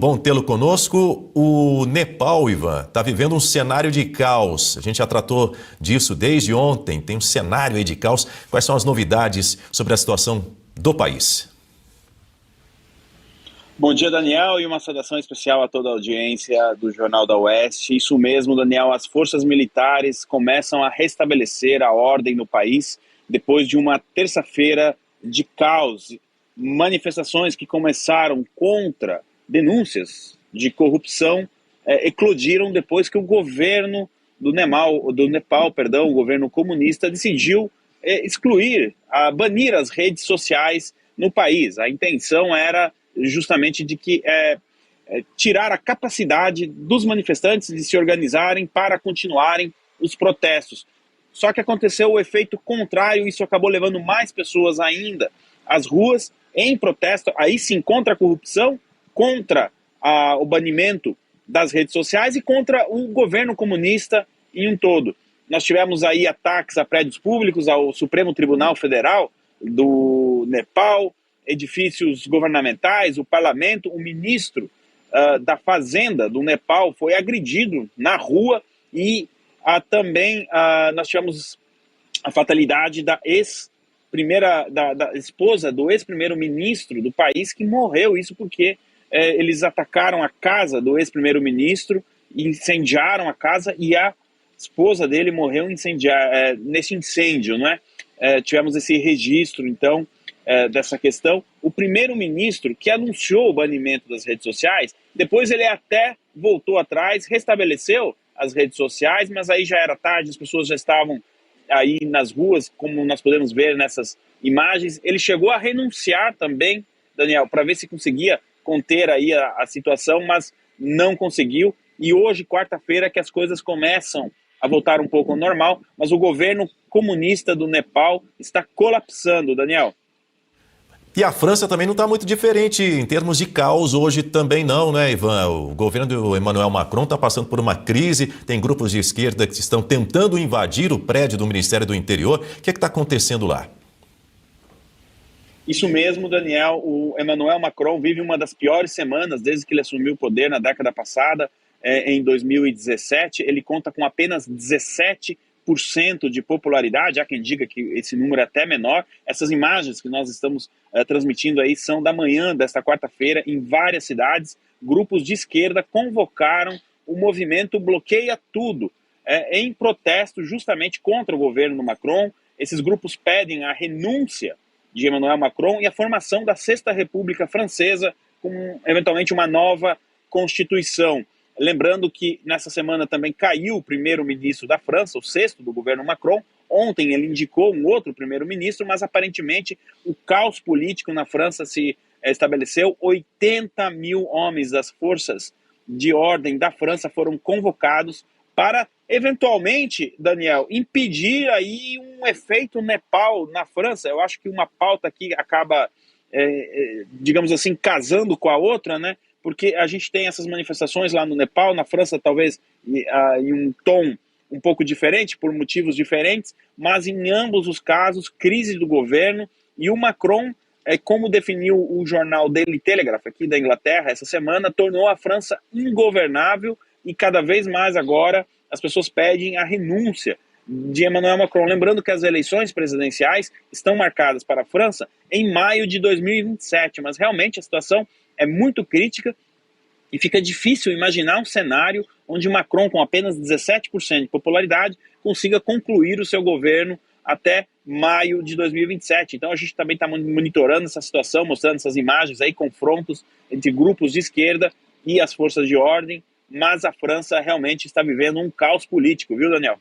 Bom tê-lo conosco. O Nepal, Ivan, está vivendo um cenário de caos. A gente já tratou disso desde ontem. Tem um cenário aí de caos. Quais são as novidades sobre a situação do país? Bom dia, Daniel, e uma saudação especial a toda a audiência do Jornal da Oeste. Isso mesmo, Daniel, as forças militares começam a restabelecer a ordem no país depois de uma terça-feira de caos. Manifestações que começaram contra denúncias de corrupção eclodiram depois que o governo do Nepal, o governo comunista, decidiu banir as redes sociais no país. A intenção era justamente de tirar a capacidade dos manifestantes de se organizarem para continuarem os protestos. Só que aconteceu o efeito contrário, isso acabou levando mais pessoas ainda às ruas em protesto, aí sim, contra a corrupção, contra o banimento das redes sociais e contra o governo comunista em um todo. Nós tivemos aí ataques a prédios públicos, ao Supremo Tribunal Federal do Nepal, edifícios governamentais, o parlamento, o ministro da Fazenda do Nepal foi agredido na rua e também nós tivemos a fatalidade da esposa do ex-primeiro-ministro do país, que morreu, isso porque eles atacaram a casa do ex-primeiro-ministro, incendiaram a casa e a esposa dele morreu nesse incêndio, não é? Tivemos esse registro, então, dessa questão. O primeiro-ministro que anunciou o banimento das redes sociais, depois ele até voltou atrás, restabeleceu as redes sociais, mas aí já era tarde, as pessoas já estavam aí nas ruas, como nós podemos ver nessas imagens. Ele chegou a renunciar também, Daniel, para ver se conseguia conter aí a situação, mas não conseguiu. E hoje, quarta-feira, que as coisas começam a voltar um pouco ao normal, mas o governo comunista do Nepal está colapsando, Daniel. E a França também não está muito diferente em termos de caos hoje também não, né, Ivan? O governo do Emmanuel Macron está passando por uma crise, tem grupos de esquerda que estão tentando invadir o prédio do Ministério do Interior. O que está acontecendo lá? Isso mesmo, Daniel. O Emmanuel Macron vive uma das piores semanas desde que ele assumiu o poder na década passada, em 2017. Ele conta com apenas 17% de popularidade. Há quem diga que esse número é até menor. Essas imagens que nós estamos transmitindo aí são da manhã desta quarta-feira. Em várias cidades, grupos de esquerda convocaram o movimento Bloqueia Tudo, em protesto justamente contra o governo Macron. Esses grupos pedem a renúncia de Emmanuel Macron e a formação da Sexta República Francesa, com eventualmente uma nova constituição. Lembrando que nessa semana também caiu o primeiro-ministro da França, o sexto do governo Macron. Ontem ele indicou um outro primeiro-ministro, mas aparentemente o caos político na França se estabeleceu. 80 mil homens das forças de ordem da França foram convocados para, eventualmente, Daniel, impedir aí um efeito Nepal na França. Eu acho que uma pauta aqui acaba, digamos assim, casando com a outra, né? Porque a gente tem essas manifestações lá no Nepal, na França talvez em um tom um pouco diferente, por motivos diferentes, mas em ambos os casos, crise do governo, e o Macron, como definiu o jornal Daily Telegraph aqui da Inglaterra essa semana, tornou a França ingovernável e cada vez mais agora as pessoas pedem a renúncia de Emmanuel Macron. Lembrando que as eleições presidenciais estão marcadas para a França em maio de 2027, mas realmente a situação é muito crítica e fica difícil imaginar um cenário onde Macron, com apenas 17% de popularidade, consiga concluir o seu governo até maio de 2027. Então a gente também está monitorando essa situação, mostrando essas imagens aí, confrontos entre grupos de esquerda e as forças de ordem, mas a França realmente está vivendo um caos político, viu, Daniel?